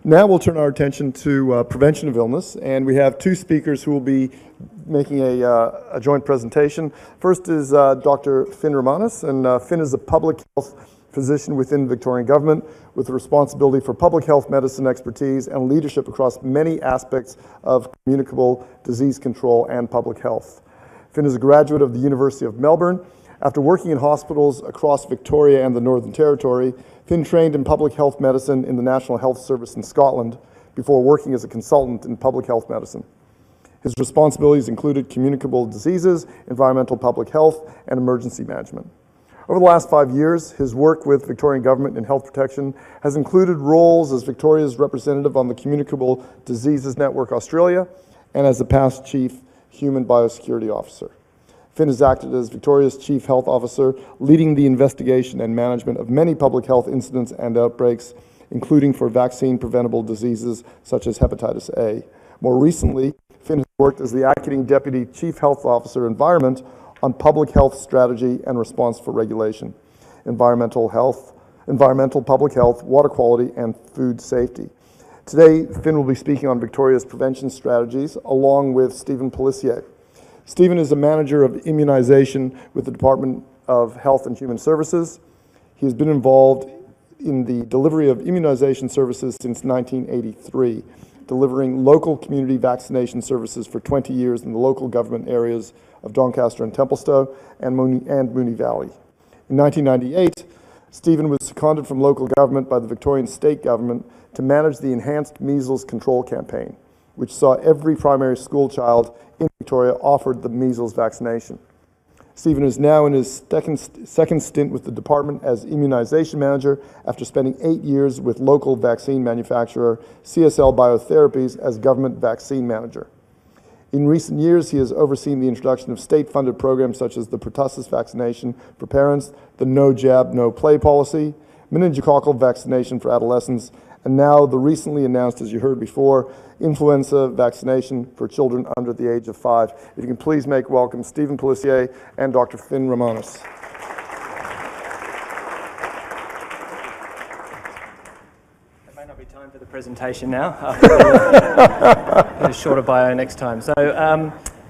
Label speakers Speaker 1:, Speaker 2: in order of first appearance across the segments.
Speaker 1: Now we'll turn our attention to prevention of illness, and we have two speakers who will be making a joint presentation. First is Dr. Finn Romanis, and Finn is a public health physician within the Victorian Government with responsibility for public health medicine expertise and leadership across many aspects of communicable disease control and public health. Finn is a graduate of the University of Melbourne. After working in hospitals across Victoria and the Northern Territory, Finn trained in public health medicine in the National Health Service in Scotland before working as a consultant in public health medicine. His responsibilities included communicable diseases, environmental public health, and emergency management. Over the last 5 years, his work with Victorian Government in health protection has included roles as Victoria's representative on the Communicable Diseases Network Australia and as the past Chief Human Biosecurity Officer. Finn has acted as Victoria's Chief Health Officer, leading the investigation and management of many public health incidents and outbreaks, including for vaccine-preventable diseases such as hepatitis A. More recently, Finn has worked as the Acting Deputy Chief Health Officer Environment on public health strategy and response for regulation, environmental public health, water quality, and food safety. Today, Finn will be speaking on Victoria's prevention strategies along with Stephen Pellissier. Stephen is a manager of immunisation with the Department of Health and Human Services. He has been involved in the delivery of immunisation services since 1983, delivering local community vaccination services for 20 years in the local government areas of Doncaster and Templestowe and Moonee Valley. In 1998, Stephen was seconded from local government by the Victorian State Government to manage the Enhanced Measles Control Campaign, which saw every primary school child in Victoria offered the measles vaccination. Stephen is now in his second stint with the department as immunisation manager after spending 8 years with local vaccine manufacturer CSL Biotherapies as government vaccine manager. In recent years, he has overseen the introduction of state-funded programs such as the pertussis vaccination for parents, the no jab, no play policy, meningococcal vaccination for adolescents, and now the recently announced, as you heard before, influenza vaccination for children under the age of 5. If you can please make welcome Stephen Pellissier and Dr. Finn Romanis.
Speaker 2: There may not be time for the presentation now. A shorter bio next time. So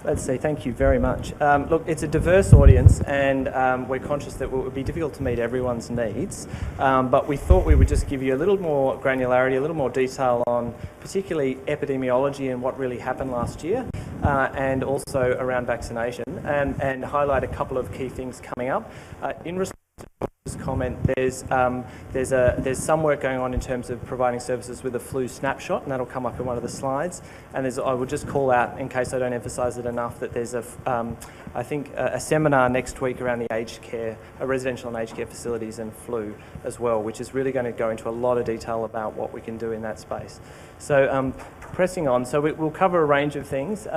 Speaker 2: let's see, thank you very much. Look, it's a diverse audience, and we're conscious that it would be difficult to meet everyone's needs, but we thought we would just give you a little more granularity, a little more detail on particularly epidemiology and what really happened last year, and also around vaccination, and highlight a couple of key things coming up. In response to this comment, there's some work going on in terms of providing services with a flu snapshot, and that'll come up in one of the slides. And I will just call out, in case I don't emphasise it enough, that there's I think a seminar next week around the aged care, residential and aged care facilities and flu as well, which is really going to go into a lot of detail about what we can do in that space. So pressing on, so we'll cover a range of things.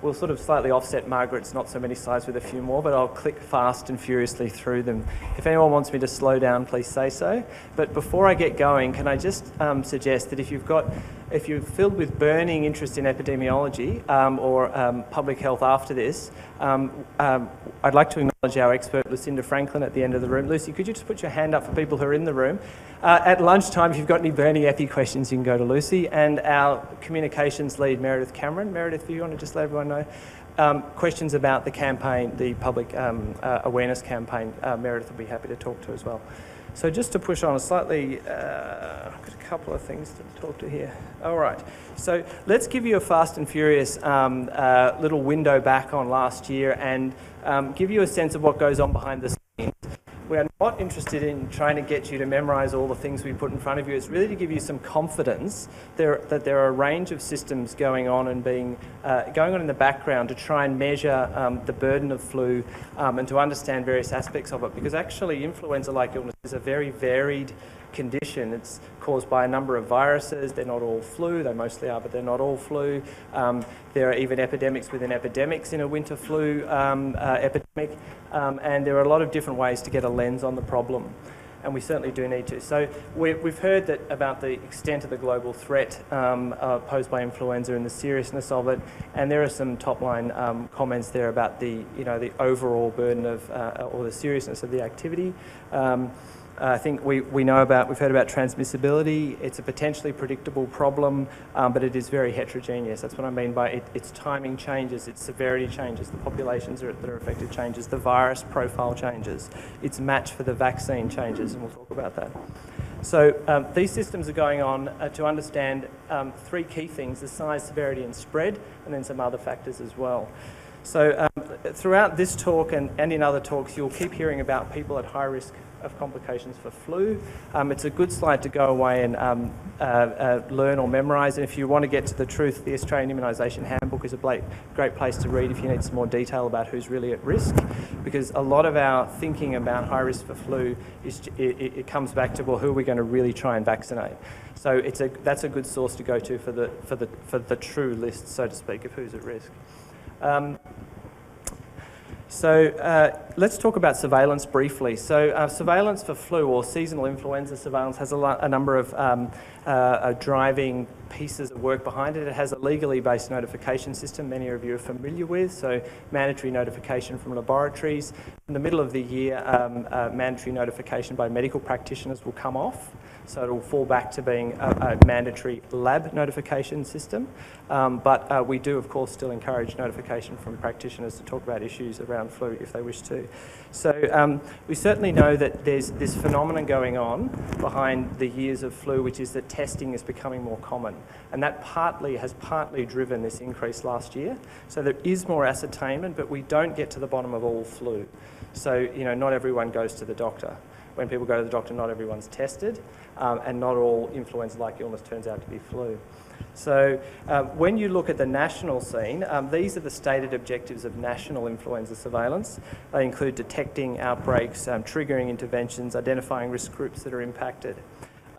Speaker 2: We'll sort of slightly offset Margaret's not so many slides with a few more, but I'll click fast and furiously through them. If anyone wants me to slow down, please say so. But before I get going, can I just suggest that if you're filled with burning interest in epidemiology or public health after this, I'd like to acknowledge our expert, Lucinda Franklin, at the end of the room. Lucy, could you just put your hand up for people who are in the room? At lunchtime, if you've got any burning epi questions, you can go to Lucy. And our communications lead, Meredith Cameron. Meredith, if you want to just let everyone know. Questions about the campaign, the public awareness campaign, Meredith will be happy to talk to as well. So just to push on a slightly, I've got a couple of things to talk to here. All right, so let's give you a fast and furious little window back on last year and give you a sense of what goes on behind the scenes. We are not interested in trying to get you to memorise all the things we put in front of you. It's really to give you some confidence that there are a range of systems going on and going on in the background to try and measure the burden of flu and to understand various aspects of it. Because actually, influenza-like illness is a very varied condition. It's caused by a number of viruses. They're not all flu. They mostly are, but they're not all flu. There are even epidemics within epidemics in a winter flu epidemic. And there are a lot of different ways to get a lens on the problem. And we certainly do need to. So we've heard that about the extent of the global threat posed by influenza and the seriousness of it. And there are some top-line comments there about the overall burden of or the seriousness of the activity. I think we've heard about transmissibility. It's a potentially predictable problem, but it is very heterogeneous. That's what I mean by its timing changes, its severity changes, the populations that are affected changes, the virus profile changes, its match for the vaccine changes, and we'll talk about that. So these systems are going on to understand three key things: the size, severity, and spread, and then some other factors as well. So throughout this talk and in other talks, you'll keep hearing about people at high risk of complications for flu. It's a good slide to go away and learn or memorise. And if you want to get to the truth, the Australian Immunisation Handbook is a great place to read if you need some more detail about who's really at risk. Because a lot of our thinking about high risk for flu, it comes back to, well, who are we going to really try and vaccinate? So that's a good source to go to for the true list, so to speak, of who's at risk. Let's talk about surveillance briefly. So surveillance for flu or seasonal influenza surveillance has a number of driving pieces of work behind it. It has a legally based notification system many of you are familiar with, so mandatory notification from laboratories. In the middle of the year, mandatory notification by medical practitioners will come off. So it will fall back to being a mandatory lab notification system. But we do, of course, still encourage notification from practitioners to talk about issues around flu if they wish to. So we certainly know that there's this phenomenon going on behind the years of flu, which is that testing is becoming more common. And that has partly driven this increase last year. So there is more ascertainment, but we don't get to the bottom of all flu. So, not everyone goes to the doctor. When people go to the doctor, not everyone's tested, and not all influenza-like illness turns out to be flu. So when you look at the national scene, these are the stated objectives of national influenza surveillance. They include detecting outbreaks, triggering interventions, identifying risk groups that are impacted.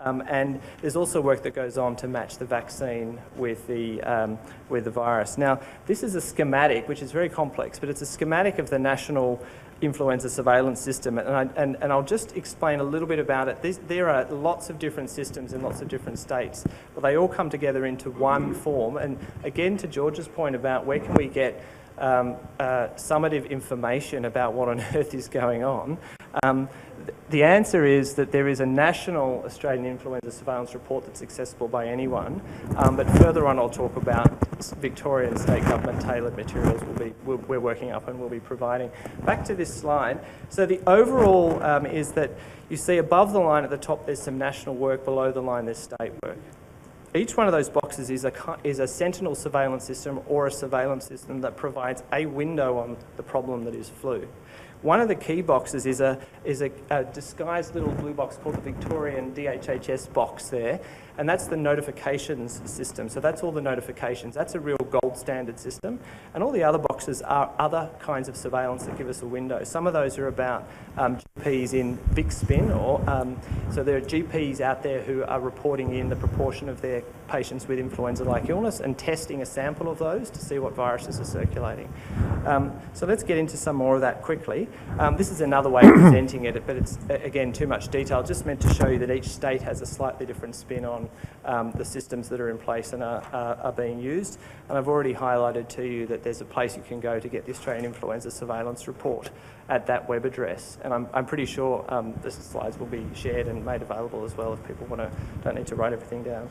Speaker 2: And there's also work that goes on to match the vaccine with the virus. Now, this is a schematic, which is very complex, but it's a schematic of the national influenza surveillance system, and I'll just explain a little bit about it. There are lots of different systems in lots of different states, but they all come together into one form. And again, to George's point about where can we get summative information about what on earth is going on, the answer is that there is a national Australian influenza surveillance report that's accessible by anyone, but further on I'll talk about Victorian state government tailored materials we're working up and we'll be providing. Back to this slide. So the overall is that you see above the line at the top there's some national work, below the line there's state work. Each one of those boxes is a sentinel surveillance system or a surveillance system that provides a window on the problem that is flu. One of the key boxes is a disguised little blue box called the Victorian DHHS box there, and that's the notifications system. So that's all the notifications. That's a real gold standard system. And all the other boxes are other kinds of surveillance that give us a window. Some of those are about GPs in VIC-SPIN, so there are GPs out there who are reporting in the proportion of their patients with influenza-like illness and testing a sample of those to see what viruses are circulating. So let's get into some more of that quickly. This is another way of presenting it, but it's, again, too much detail. Just meant to show you that each state has a slightly different spin on the systems that are in place and are being used. And I've already highlighted to you that there's a place you can go to get the Australian Influenza Surveillance Report at that web address. And I'm pretty sure the slides will be shared and made available as well if people don't need to write everything down.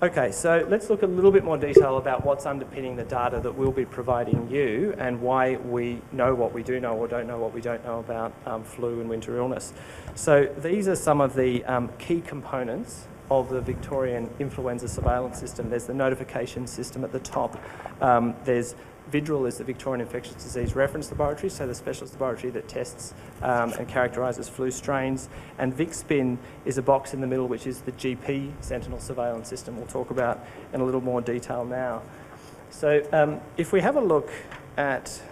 Speaker 2: Okay, so let's look a little bit more detail about what's underpinning the data that we'll be providing you and why we know what we do know or don't know what we don't know about flu and winter illness. So these are some of the key components of the Victorian influenza surveillance system. There's the notification system at the top. There's VIDRL is the Victorian Infectious Disease Reference Laboratory, so the specialist laboratory that tests and characterises flu strains. And VIC-SPIN is a box in the middle, which is the GP Sentinel surveillance system we'll talk about in a little more detail now. So if we have a look at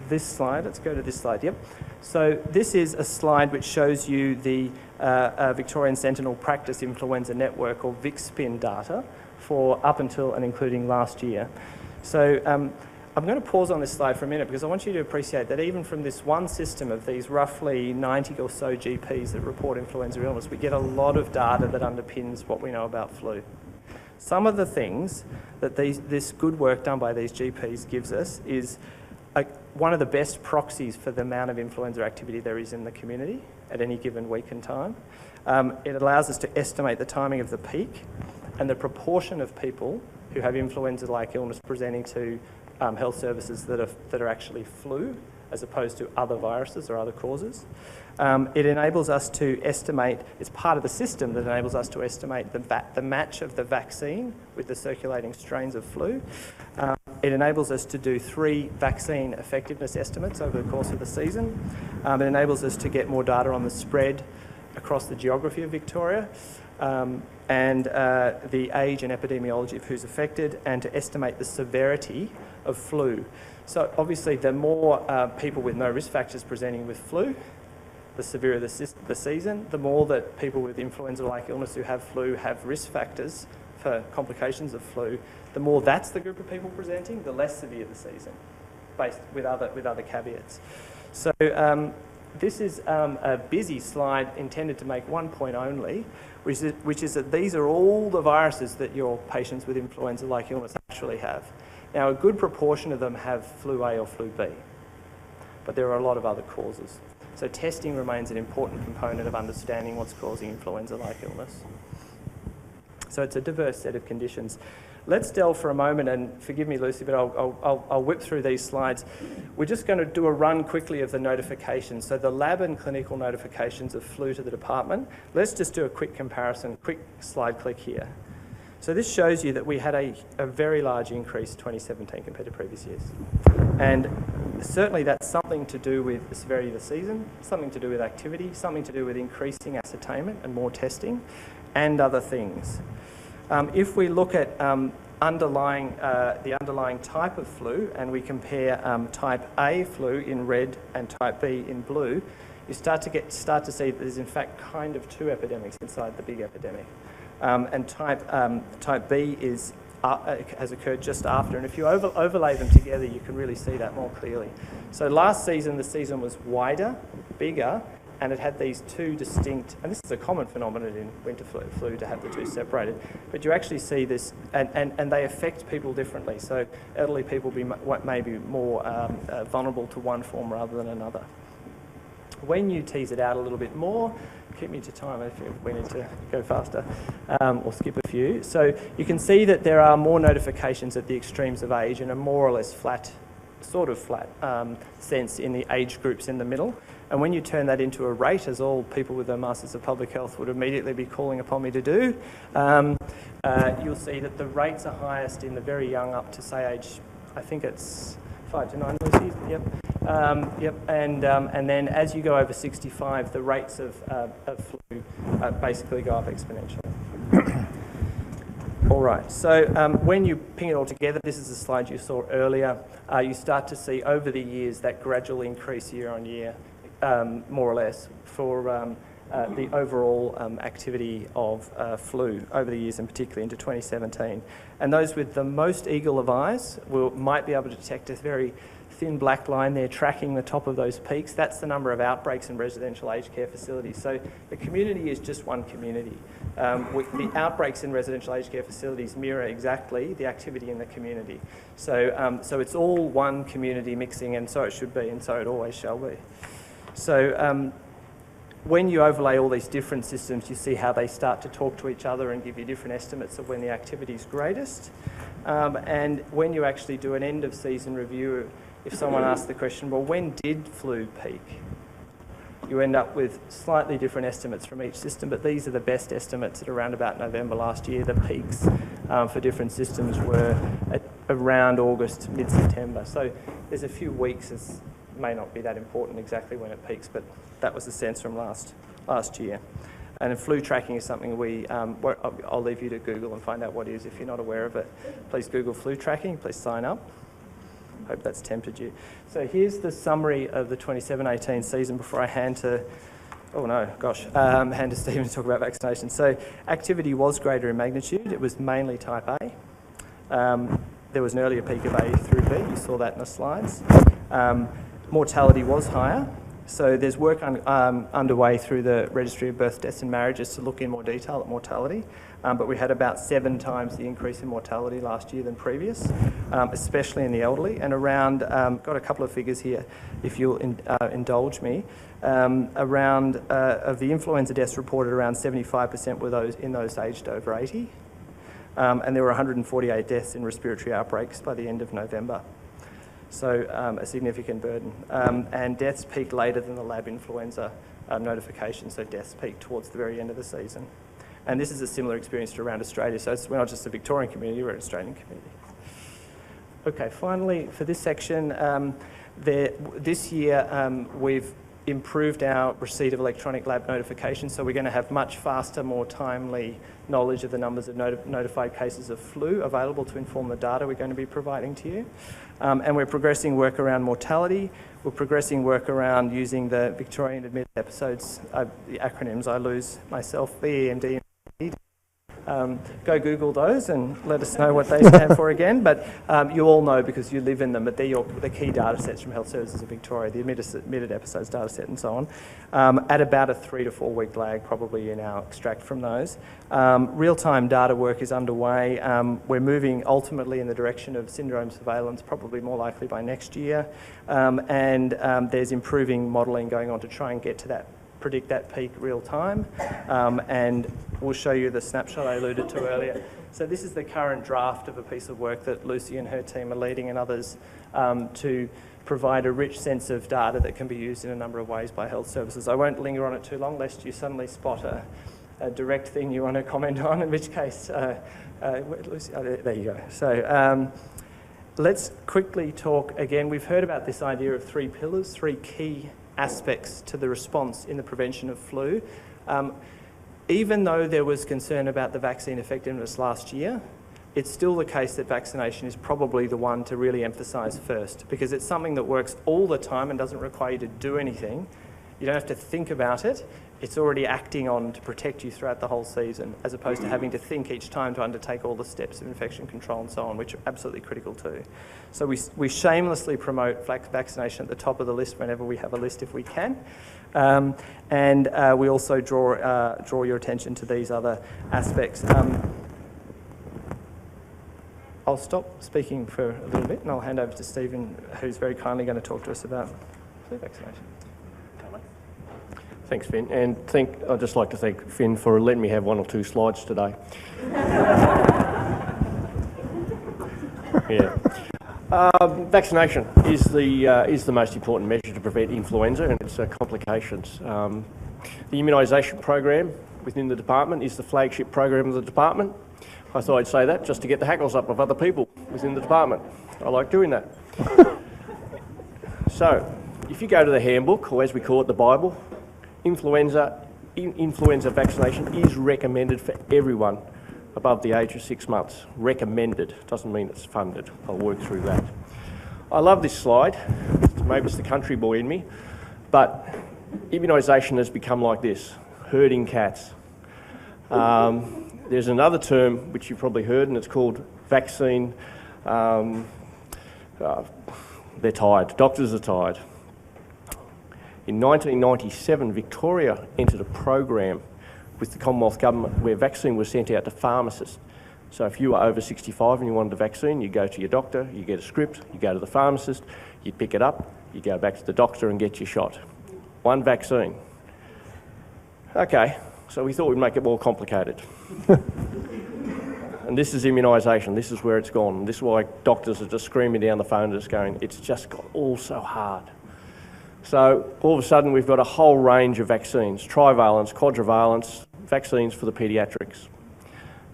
Speaker 2: this slide, let's go to this slide, yep. So this is a slide which shows you the Victorian Sentinel Practice Influenza Network, or VIC-SPIN data, for up until and including last year. So I'm going to pause on this slide for a minute because I want you to appreciate that even from this one system of these roughly 90 or so GPs that report influenza illness, we get a lot of data that underpins what we know about flu. Some of the things that this good work done by these GPs gives us is one of the best proxies for the amount of influenza activity there is in the community at any given week and time. It allows us to estimate the timing of the peak and the proportion of people who have influenza-like illness presenting to health services that are actually flu, as opposed to other viruses or other causes. It enables us to estimate, it's part of the system that enables us to estimate the match of the vaccine with the circulating strains of flu. It enables us to do 3 vaccine effectiveness estimates over the course of the season. It enables us to get more data on the spread across the geography of Victoria, and the age and epidemiology of who's affected, and to estimate the severity of flu. So obviously the more people with no risk factors presenting with flu, the severer the season, the more that people with influenza-like illness who have flu have risk factors for complications of flu, the more that's the group of people presenting, the less severe the season, based with other caveats. So this is a busy slide intended to make one point only, which is that these are all the viruses that your patients with influenza-like illness actually have. Now, a good proportion of them have flu A or flu B, but there are a lot of other causes. So testing remains an important component of understanding what's causing influenza-like illness. So it's a diverse set of conditions. Let's delve for a moment, and forgive me, Lucy, but I'll whip through these slides. We're just going to do a run quickly of the notifications. So the lab and clinical notifications of flu to the department. Let's just do a quick comparison, quick slide click here. So this shows you that we had a very large increase in 2017 compared to previous years. And certainly that's something to do with the severity of the season, something to do with activity, something to do with increasing ascertainment and more testing, and other things. If we look at the underlying type of flu, and we compare type A flu in red and type B in blue, you start to see that there's in fact kind of 2 epidemics inside the big epidemic. And type B has occurred just after, and if you overlay them together, you can really see that more clearly. So last season, the season was wider, bigger, and it had these 2 distinct, and this is a common phenomenon in winter flu to have the 2 separated, but you actually see this, and they affect people differently. So elderly people may be more vulnerable to one form rather than another. When you tease it out a little bit more, keep me to time if we need to go faster, or skip a few. So you can see that there are more notifications at the extremes of age and a more or less flat, sort of flat sense in the age groups in the middle. And when you turn that into a rate, as all people with a Masters of Public Health would immediately be calling upon me to do, you'll see that the rates are highest in the very young up to, say, age, I think it's 5 to 9, Lucy, yep. And then as you go over 65, the rates of flu basically go up exponentially. All right, so when you ping it all together, this is the slide you saw earlier, you start to see over the years that gradual increase year on year, more or less, for the overall activity of flu over the years, and particularly into 2017. And those with the most eagle of eyes might be able to detect a very thin black line there tracking the top of those peaks. That's the number of outbreaks in residential aged care facilities. So the community is just one community. The outbreaks in residential aged care facilities mirror exactly the activity in the community. So, so it's all one community mixing, and so it should be, and so it always shall be. So when you overlay all these different systems, you see how they start to talk to each other and give you different estimates of when the activity is greatest. And when you actually do an end of season review, if someone asks the question, well, when did flu peak? You end up with slightly different estimates from each system, but these are the best estimates at around about November last year. The peaks for different systems were at around August, mid-September. So there's a few weeks, it may not be that important exactly when it peaks, but that was the sense from last year. And flu tracking is something I'll leave you to Google and find out what it is if you're not aware of it. Please Google flu tracking, please sign up. Hope that's tempted you. So here's the summary of the 27-18 season before I hand to Stephen to talk about vaccination. So activity was greater in magnitude. It was mainly type A. There was an earlier peak of A through B. You saw that in the slides. Mortality was higher. So there's work underway through the Registry of Birth, Deaths and Marriages to look in more detail at mortality, but we had about 7 times the increase in mortality last year than previous, especially in the elderly, and around, got a couple of figures here if you'll indulge me, around of the influenza deaths reported, around 75% were those aged over 80, and there were 148 deaths in respiratory outbreaks by the end of November. So a significant burden. And deaths peaked later than the lab influenza notification, so deaths peaked towards the very end of the season. And this is a similar experience to around Australia, so we're not just a Victorian community, we're an Australian community. Okay, finally, for this section, this year we've improved our receipt of electronic lab notifications, so we're going to have much faster, more timely knowledge of the numbers of notified cases of flu available to inform the data we're going to be providing to you. And we're progressing work around mortality. We're progressing work around using the Victorian Admitted Episodes, the acronyms I lose myself, VEMD. Go Google those and let us know what they stand for again. But you all know because you live in them, but they're the key data sets from Health Services of Victoria, the admitted episodes data set and so on, at about a 3 to 4 week lag probably in our extract from those. Real-time data work is underway. We're moving ultimately in the direction of syndrome surveillance, probably more likely by next year. And there's improving modelling going on to try and get to that, predict that peak real time, and we'll show you the snapshot I alluded to earlier. So this is the current draft of a piece of work that Lucy and her team are leading, and others, to provide a rich sense of data that can be used in a number of ways by health services. I won't linger on it too long lest you suddenly spot a direct thing you want to comment on, in which case, Lucy, there you go. So let's quickly talk again. We've heard about this idea of 3 pillars, 3 key aspects to the response in the prevention of flu. Even though there was concern about the vaccine effectiveness last year, it's still the case that vaccination is probably the one to really emphasise first, because it's something that works all the time and doesn't require you to do anything. You don't have to think about it. It's already acting on to protect you throughout the whole season, as opposed to having to think each time to undertake all the steps of infection control and so on, which are absolutely critical too. So we shamelessly promote vaccination at the top of the list whenever we have a list if we can. And we also draw your attention to these other aspects. I'll stop speaking for a little bit and I'll hand over to Stephen, who's very kindly going to talk to us about flu vaccination.
Speaker 3: Thanks, Finn, and I'd just like to thank Finn for letting me have 1 or 2 slides today. Yeah. Vaccination is the most important measure to prevent influenza and its complications. The immunisation program within the department is the flagship program of the department. I thought I'd say that just to get the hackles up of other people within the department. I like doing that. So, if you go to the handbook, or as we call it, the Bible, influenza vaccination is recommended for everyone above the age of 6 months. Recommended, doesn't mean it's funded. I'll work through that. I love this slide. Maybe it's the country boy in me, but immunisation has become like this, herding cats. There's another term which you've probably heard, and it's called vaccine. They're tired. Doctors are tired. In 1997, Victoria entered a program with the Commonwealth Government where vaccine was sent out to pharmacists. So if you were over 65 and you wanted a vaccine, you go to your doctor, you get a script, you go to the pharmacist, you pick it up, you go back to the doctor and get your shot. 1 vaccine. Okay, so we thought we'd make it more complicated. And this is immunisation, this is where it's gone. This is why doctors are just screaming down the phone just going, it's just got all so hard. So all of a sudden we've got a whole range of vaccines, trivalents, quadrivalents, vaccines for the paediatrics.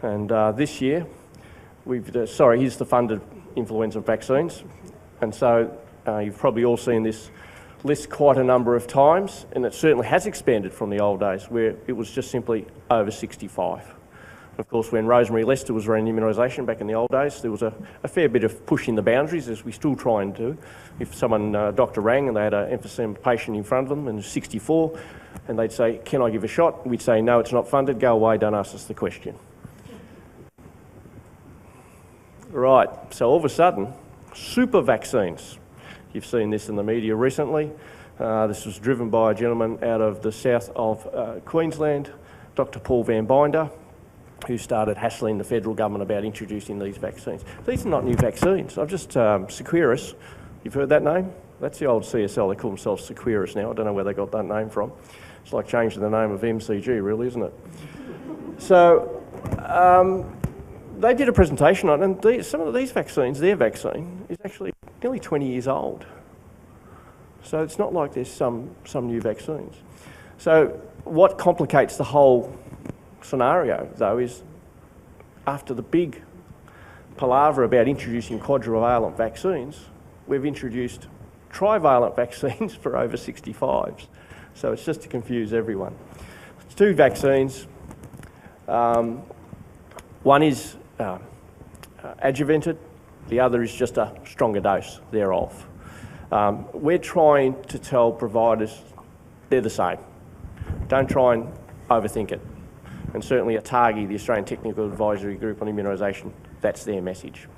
Speaker 3: And this year, here's the funded influenza vaccines. And so you've probably all seen this list quite a number of times, and it certainly has expanded from the old days where it was just simply over 65. Of course, when Rosemary Lester was running immunisation back in the old days, there was a fair bit of pushing the boundaries, as we still try and do. If someone, doctor rang and they had an emphysema patient in front of them and was 64, and they'd say, can I give a shot? We'd say, no, it's not funded, go away, don't ask us the question. Right, so all of a sudden, super vaccines. You've seen this in the media recently. This was driven by a gentleman out of the south of Queensland, Dr. Paul Van Binder, who started hassling the federal government about introducing these vaccines. These are not new vaccines. I've just, Seqirus, you've heard that name? That's the old CSL, they call themselves Seqirus now. I don't know where they got that name from. It's like changing the name of MCG, really, isn't it? So, they did a presentation on it, and some of these vaccines, their vaccine, is actually nearly 20 years old. So it's not like there's some new vaccines. So what complicates the whole scenario, though, is after the big palaver about introducing quadrivalent vaccines, we've introduced trivalent vaccines for over 65s. So it's just to confuse everyone. It's two vaccines. One is adjuvanted, the other is just a stronger dose thereof. We're trying to tell providers they're the same. Don't try and overthink it. And certainly ATAGI, the Australian Technical Advisory Group on Immunisation, that's their message.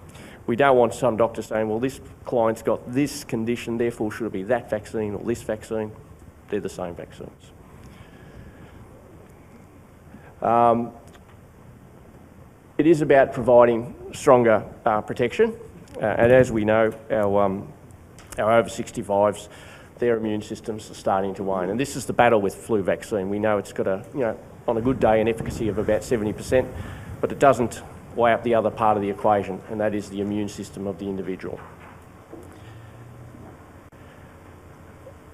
Speaker 3: We don't want some doctor saying, well, this client's got this condition, therefore should it be that vaccine or this vaccine. They're the same vaccines. It is about providing stronger protection. And as we know, our over 65s, their immune systems are starting to wane. And this is the battle with flu vaccine. We know it's got on a good day, an efficacy of about 70%, but it doesn't weigh up the other part of the equation, and that is the immune system of the individual.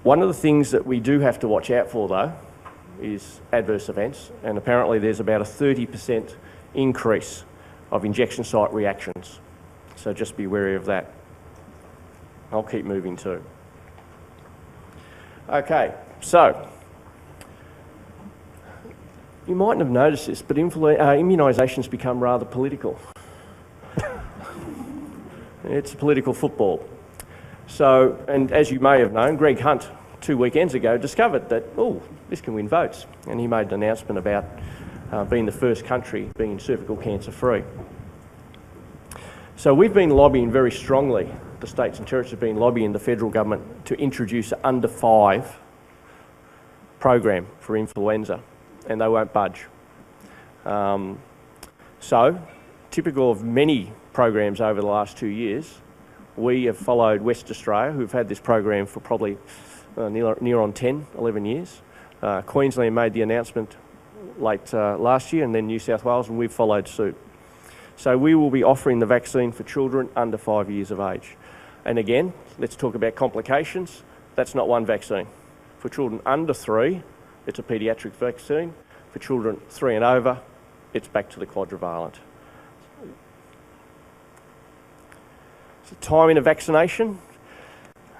Speaker 3: One of the things that we do have to watch out for, though, is adverse events, and apparently there's about a 30% increase of injection site reactions. So just be wary of that. I'll keep moving too. Okay, so you mightn't have noticed this, but immunisation's become rather political. It's political football. So, and as you may have known, Greg Hunt 2 weekends ago discovered that, oh, this can win votes. And he made an announcement about being the first country being cervical cancer free. So we've been lobbying very strongly, the states and territories have been lobbying the federal government to introduce an under 5 program for influenza, and they won't budge. So, typical of many programs over the last 2 years, we have followed West Australia, who've had this program for probably near on 10, 11 years. Queensland made the announcement late last year, and then New South Wales, and we've followed suit. So we will be offering the vaccine for children under 5 years of age. And again, let's talk about complications. That's not one vaccine. For children under 3, it's a paediatric vaccine. For children 3 and over, it's back to the quadrivalent. So timing of vaccination.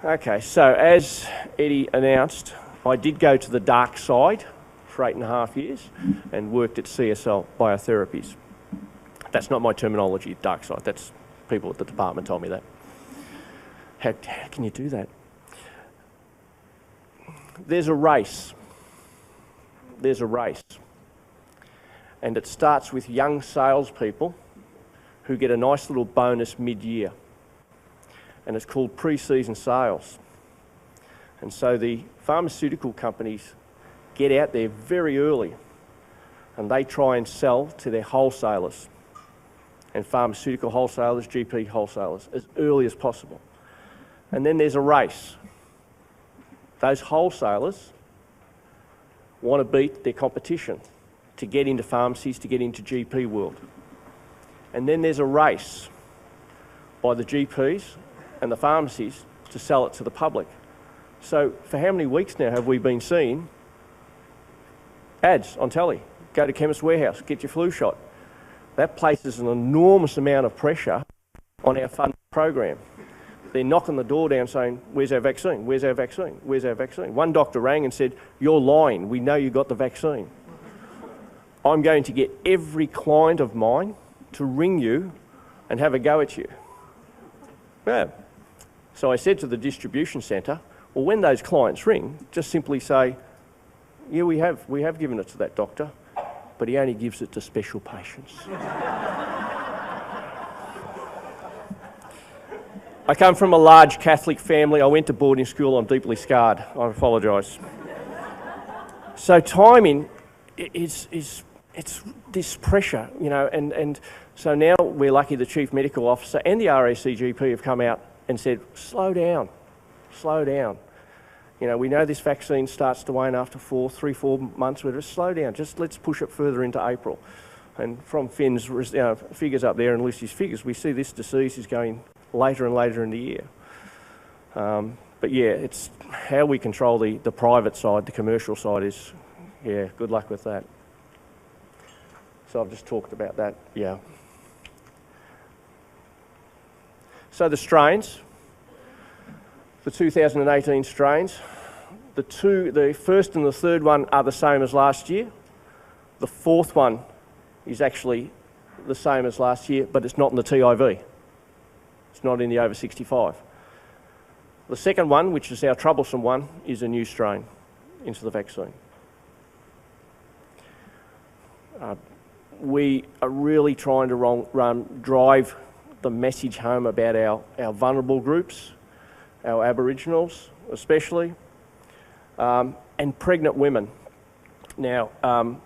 Speaker 3: Okay, so as Eddie announced, I did go to the dark side for 8.5 years and worked at CSL Biotherapies. That's not my terminology, dark side. That's people at the department told me that. How can you do that? There's a race. There's a race. And it starts with young salespeople who get a nice little bonus mid-year. And it's called pre-season sales. And so the pharmaceutical companies get out there very early and they try and sell to their wholesalers and pharmaceutical wholesalers, GP wholesalers, as early as possible. And then there's a race. Those wholesalers want to beat their competition to get into pharmacies, to get into GP world. And then there's a race by the GPs and the pharmacies to sell it to the public. So for how many weeks now have we been seeing ads on telly? Go to Chemist Warehouse, get your flu shot. That places an enormous amount of pressure on our funding program. They're knocking the door down saying, where's our vaccine? Where's our vaccine? Where's our vaccine? One doctor rang and said, you're lying. We know you got the vaccine. I'm going to get every client of mine to ring you and have a go at you. Yeah. So I said to the distribution centre, well, when those clients ring, just simply say, yeah, we have given it to that doctor, but he only gives it to special patients. I come from a large Catholic family. I went to boarding school. I'm deeply scarred. I apologise. So timing is it's this pressure, you know, and so now we're lucky the Chief Medical Officer and the RACGP have come out and said, slow down, slow down. You know, we know this vaccine starts to wane after 3, 4 months. We're just slow down. Just let's push it further into April. And from Finn's figures up there and Lucy's figures, we see this disease is going later and later in the year. But yeah, it's how we control the private side, the commercial side is, yeah, good luck with that. So I've just talked about that, yeah. So the strains, the 2018 strains, the first and the third one are the same as last year. The fourth one is actually the same as last year, but it's not in the TIV. It's not in the over 65. The second one, which is our troublesome one, is a new strain into the vaccine. We are really trying to drive the message home about our vulnerable groups, our Aboriginals especially, and pregnant women. Now,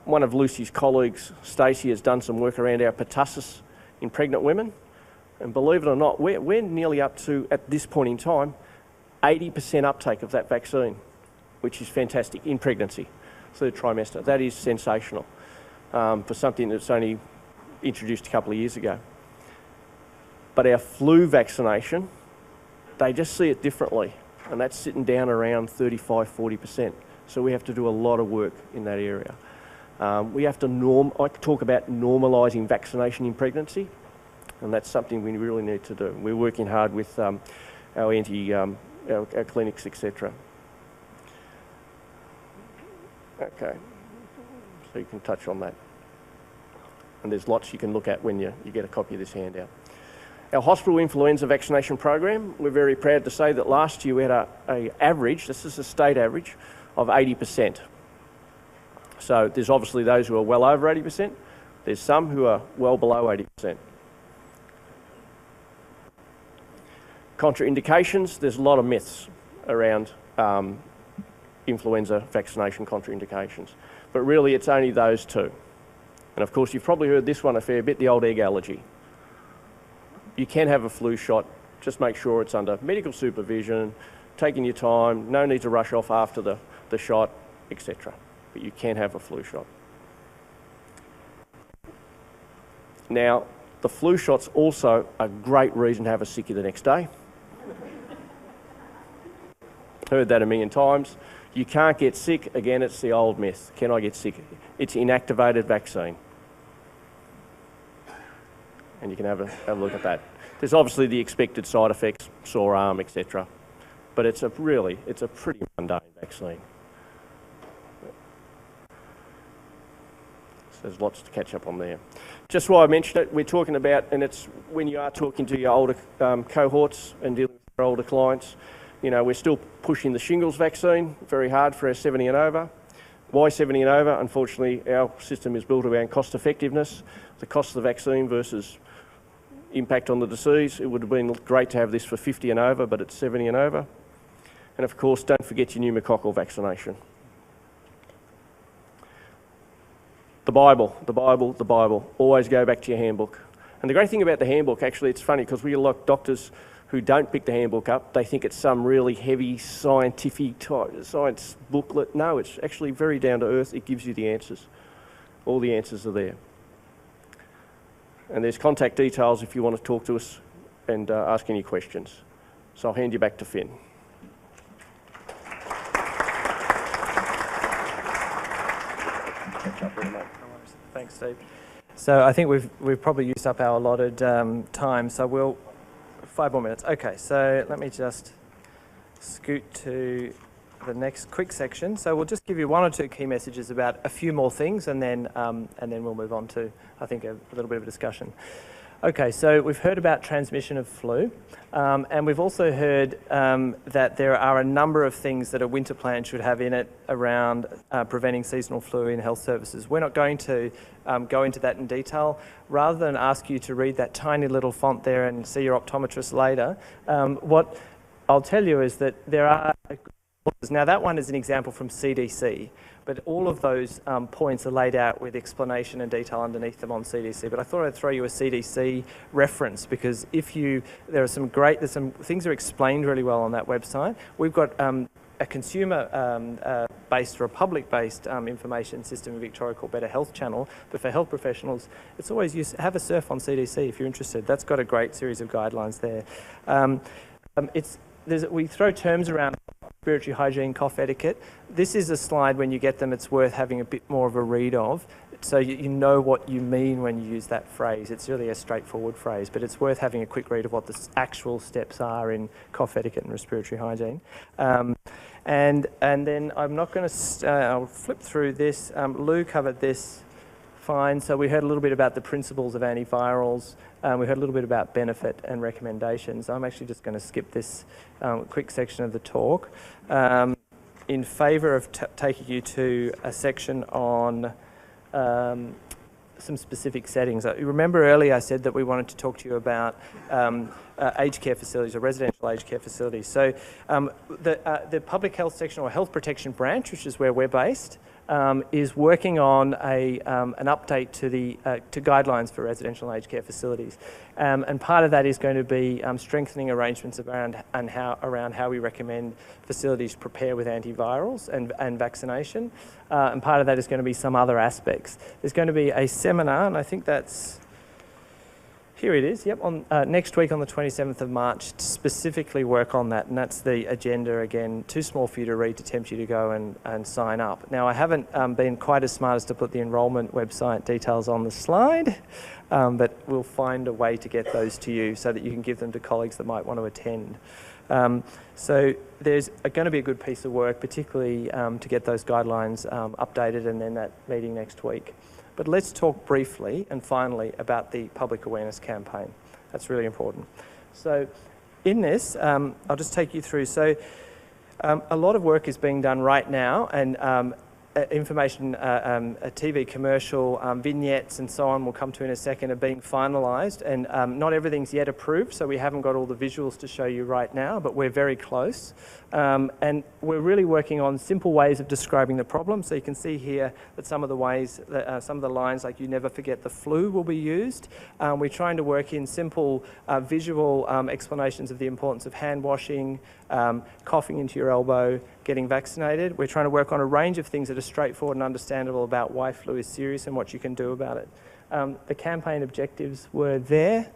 Speaker 3: one of Lucy's colleagues, Stacey, has done some work around our pertussis in pregnant women, and believe it or not, we're nearly up to, at this point in time, 80% uptake of that vaccine, which is fantastic in pregnancy, third trimester. That is sensational for something that's only introduced a couple of years ago. But our flu vaccination, they just see it differently, and that's sitting down around 35, 40%. So we have to do a lot of work in that area. We have to I talk about normalising vaccination in pregnancy, and that's something we really need to do. We're working hard with our clinics, etc. Okay, so you can touch on that. And there's lots you can look at when you get a copy of this handout. Our hospital influenza vaccination program, we're very proud to say that last year we had an average, this is a state average, of 80%. So there's obviously those who are well over 80%. There's some who are well below 80%. Contraindications, there's a lot of myths around influenza vaccination contraindications. But really it's only those two. And of course you've probably heard this one a fair bit, the old egg allergy. You can have a flu shot, just make sure it's under medical supervision, taking your time, no need to rush off after the shot, etc. But you can have a flu shot. Now, the flu shot's also a great reason to have a sickie the next day. Heard that a million times. You can't get sick, again, it's the old myth. Can I get sick? It's inactivated vaccine. And you can have a look at that. There's obviously the expected side effects, sore arm, etc. But it's a pretty mundane vaccine. So there's lots to catch up on there. Just while I mentioned it, we're talking about, and it's when you are talking to your older cohorts and dealing with your older clients, you know, we're still pushing the shingles vaccine very hard for our 70 and over. Why 70 and over? Unfortunately, our system is built around cost effectiveness, the cost of the vaccine versus impact on the disease. It would have been great to have this for 50 and over, but it's 70 and over. And of course, don't forget your pneumococcal vaccination. The Bible. Always go back to your handbook. And the great thing about the handbook, actually, it's funny because we get a lot of doctors who don't pick the handbook up. They think it's some really heavy scientific type science booklet. No, it's actually very down to earth. It gives you the answers. All the answers are there. And there's contact details if you want to talk to us and ask any questions. So I'll hand you back to Finn.
Speaker 2: Thanks, Steve. So I think we've probably used up our allotted time, so we'll 5 more minutes. Okay, so let me just scoot to the next quick section. So we'll just give you 1 or 2 key messages about a few more things, and then we'll move on to, I think, a little bit of a discussion. Okay, so we've heard about transmission of flu, and we've also heard that there are a number of things that a winter plan should have in it around preventing seasonal flu in health services. We're not going to go into that in detail. Rather than ask you to read that tiny little font there and see your optometrist later, what I'll tell you is that there are... Now that one is an example from CDC, but all of those points are laid out with explanation and detail underneath them on CDC. But I thought I'd throw you a CDC reference, because there's some things are explained really well on that website. We've got a consumer-based or a public-based information system in Victoria called Better Health Channel, but for health professionals, it's always have a surf on CDC if you're interested. That's got a great series of guidelines there. We throw terms around respiratory hygiene, cough etiquette. This is a slide, when you get them, it's worth having a bit more of a read of, so you know what you mean when you use that phrase. It's really a straightforward phrase, but it's worth having a quick read of what the actual steps are in cough etiquette and respiratory hygiene. And then I'm not going to, I'll flip through this. Lou covered this fine. So we heard a little bit about the principles of antivirals. We heard a little bit about benefit and recommendations. I'm actually just going to skip this quick section of the talk in favour of taking you to a section on some specific settings. You remember earlier I said that we wanted to talk to you about aged care facilities or residential aged care facilities. So the public health section or health protection branch, which is where we're based, is working on an update to guidelines for residential aged care facilities, and part of that is going to be strengthening arrangements around how we recommend facilities prepare with antivirals and vaccination, and part of that is going to be some other aspects. There's going to be a seminar, and I think that's here it is, yep, on next week on the 27th of March, to specifically work on that, and that's the agenda again, too small for you to read, to tempt you to go and sign up. Now, I haven't been quite as smart as to put the enrolment website details on the slide, but we'll find a way to get those to you so that you can give them to colleagues that might want to attend. So there's going to be a good piece of work, particularly to get those guidelines updated, and then that meeting next week. But let's talk briefly and finally about the public awareness campaign. That's really important. So in this, I'll just take you through. So a lot of work is being done right now, and information, a TV commercial, vignettes and so on, we'll come to in a second, are being finalised, and not everything's yet approved, so we haven't got all the visuals to show you right now, but we're very close. And we're really working on simple ways of describing the problem. So you can see here that some of the ways, some of the lines like "you never forget the flu" will be used. We're trying to work in simple visual explanations of the importance of hand washing, coughing into your elbow, getting vaccinated. We're trying to work on a range of things that are straightforward and understandable about why flu is serious and what you can do about it. The campaign objectives were there.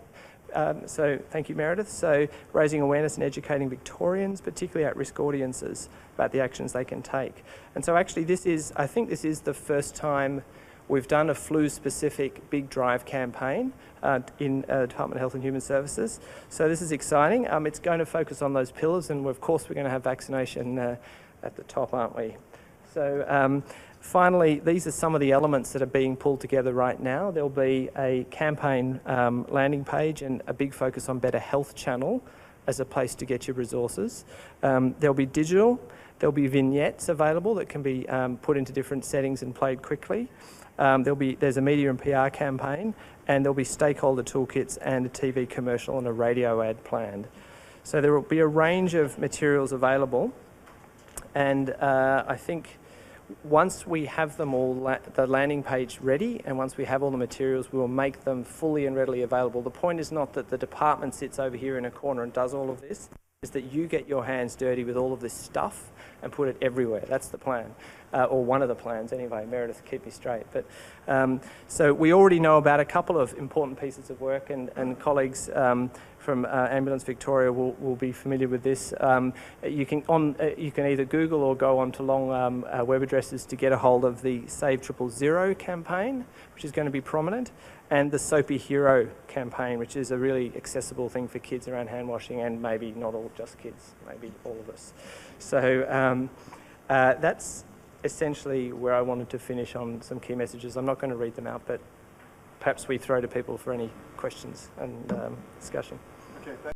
Speaker 2: So thank you, Meredith. So raising awareness and educating Victorians, particularly at-risk audiences, about the actions they can take. And so actually I think this is the first time we've done a flu-specific big drive campaign in Department of Health and Human Services. So this is exciting. It's going to focus on those pillars, and of course we're going to have vaccination at the top, aren't we? So finally, these are some of the elements that are being pulled together right now. There'll be a campaign landing page and a big focus on Better Health Channel as a place to get your resources. There'll be digital, there'll be vignettes available that can be put into different settings and played quickly. There's a media and PR campaign, and there'll be stakeholder toolkits and a TV commercial and a radio ad planned. So there will be a range of materials available, and I think once we have them all, the landing page ready, and once we have all the materials, we will make them fully and readily available. The point is not that the department sits over here in a corner and does all of this, is that you get your hands dirty with all of this stuff and put it everywhere. That's the plan, or one of the plans anyway. Meredith, keep me straight. But so we already know about a couple of important pieces of work, and colleagues from Ambulance Victoria will be familiar with this. You can either Google or go onto long web addresses to get a hold of the Save 000 campaign, which is going to be prominent, and the Soapy Hero campaign, which is a really accessible thing for kids around hand washing, and maybe not all just kids, maybe all of us. So that's essentially where I wanted to finish on some key messages. I'm not going to read them out, but perhaps we throw to people for any questions and discussion.
Speaker 1: Okay,